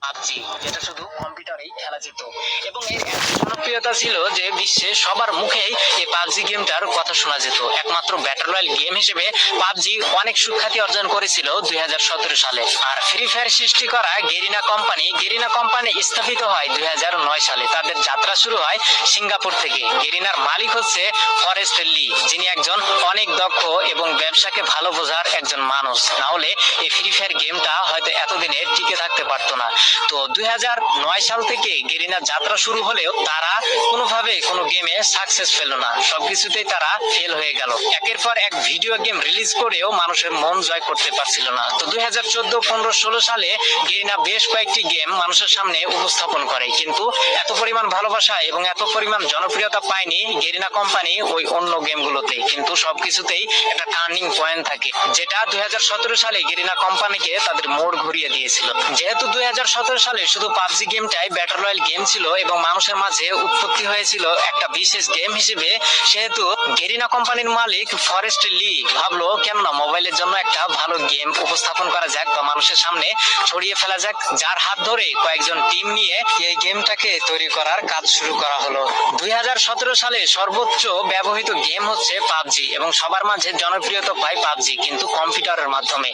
PUBG, যেটা শুধু কম্পিউটারেই খেলা যেত এবং এর এত জনপ্রিয়তা ছিল যে বিশ্বে সবার মুখেই এই পাবজি গেমটার কথা শোনা যেত। একমাত্র ব্যাটল রয়্যাল গেম হিসেবে পাবজি অনেক সুখ্যাতি অর্জন করেছিল 2017 সালে। আর ফ্রি ফায়ার সৃষ্টি করা গেরিনা কোম্পানি স্থাপিত হয় 2009 সালে। তাদের যাত্রা শুরু হয় সিঙ্গাপুর থেকে। গেরিনার মালিক হচ্ছে ফরেস্ট লি, যিনি একজন অনেক দক্ষ এবং ব্যবসাকে ভালো বোঝার একজন মানুষ। না হলে এই ফ্রি ফায়ার গেমটা হয়তো এতদিনে টিকে থাকতে পারতো না। তো 2009 সাল থেকে গেরিনার যাত্রা শুরু হলেও তারা কোনোভাবে কোনো গেমে সাকসেস পেল না। সবকিছুতেই তারা ফেল হয়ে গেল। একের পর এক ভিডিও গেম রিলিজ করেও মানুষের মন জয় করতে পারছিল না। তো 2014, 15, 16 সালে গেরিনা বেশ কয়েকটি গেম মানুষের সামনে উপস্থাপন করে, কিন্তু এত পরিমাণ ভালোবাসা এবং এত পরিমাণ জনপ্রিয়তা পায়নি গেরিনা কোম্পানি ওই অন্য গেমগুলোতে। কিন্তু সবকিছুতেই একটা টার্নিং পয়েন্ট থাকে, যেটা 2017 সালে গেরিনা কোম্পানিকে তাদের মোড় ঘুরিয়ে দিয়েছিল। যেহেতু 2017 সালে শুধু পাবজি গেমটাই ব্যাটল রয়্যাল গেম ছিল এবং মানুষের মাঝে উৎপত্তি হয়েছিল একটা বিশেষ গেম হিসেবে, সেহেতু গেরিনা কোম্পানির মালিক ফরেস্ট লি ভাবলো কেন না মোবাইলের জন্য একটা ভালো গেম উপস্থাপন করা যাক বা মানুষের সামনে ছড়িয়ে ফেলা যাক, যার হাত ধরে কয়েকজন টিম নিয়ে এই গেমটাকে তৈরি করার কাজ শুরু করা হলো। 2017 সালে সর্বোচ্চ ব্যবহৃত গেম হচ্ছে পাবজি এবং সবার মাঝে জনপ্রিয়তা পায় পাবজি, কিন্তু কম্পিউটারের মাধ্যমে।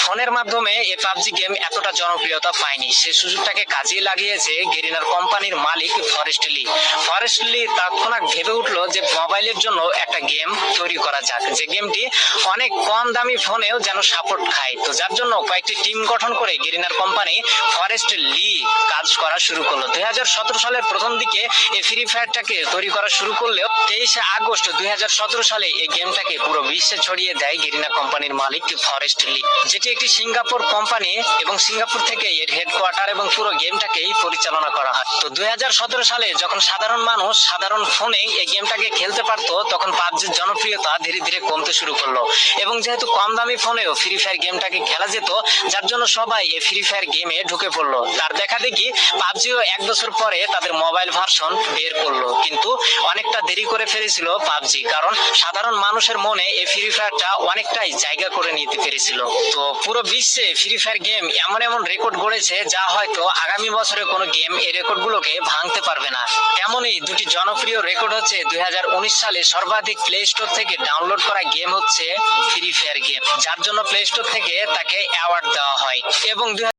ফোনের মাধ্যমে এই পাবজি গেম এতটা জনপ্রিয়তা পায়নি। সে সুযোগটাকে কাজে লাগিয়েছে গেরিনার কোম্পানির মালিক ফরেস্ট লি তৎক্ষণাৎ ভেবে উঠলো যে মোবাইলের জন্য একটা গেম তৈরি করা যাক, যে গেমটি অনেক কম দামি ফোনেও যেন সাপোর্ট খায়। তো যার জন্য কয়েকটি টিম গঠন করে গেরিনার কোম্পানি ফরেস্ট লি কাজ করা শুরু করলো। 2017 সালের প্রথম দিকে এই ফ্রি ফায়ারটাকে তৈরি করা শুরু করলেও 23 আগস্ট 2017 সালে এই গেমটাকে পুরো বিশ্বে ছড়িয়ে দেয় গেরিনা কোম্পানির মালিক ফরেস্ট লি, যেটি একটি সিঙ্গাপুর কোম্পানি এবং সিঙ্গাপুর থেকে এর হেডকোয়ার্টার এবং পুরো গেমটাকেই পরিচালনা করা হয়। তো 2017 সালে যখন সাধারণ মানুষ সাধারণ ফোনে এই গেমটাকে খেলতে পারতো, তখন পাবজির জনপ্রিয়তা ধীরে ধীরে কমতে শুরু করলো এবং যেহেতু কম দামি ফোনেও ফ্রি ফায়ার গেমটাকে খেলা যেত, যার জন্য সবাই এই ফ্রি ফায়ার গেমে ঢুকে পড়লো। তার দেখা দেখি পাবজিও 1 বছর পরে তাদের মোবাইল ভার্সন বের করলো, কিন্তু অনেকটা দেরি করে ফেলেছিল পাবজি, কারণ সাধারণ মানুষের মনে এই ফ্রি ফায়ারটা অনেকটাই জায়গা করে নিতে পেরেছিল। তো পুরো বিশ্বে ফ্রি ফায়ার গেম এমন এমন রেকর্ড গড়েছে যা হয়তো আগামী বছরে কোনো গেম এই রেকর্ডগুলোকে ভাঙতে পারবে না। তেমনই দুটি জনপ্রিয় রেকর্ড হচ্ছে 2019 সালে সর্বাধিক প্লে স্টোর থেকে ডাউনলোড করা গেম হচ্ছে ফ্রি ফায়ার গেম, যার জন্য প্লে স্টোর থেকে তাকে অ্যাওয়ার্ড দেওয়া হয়। এবং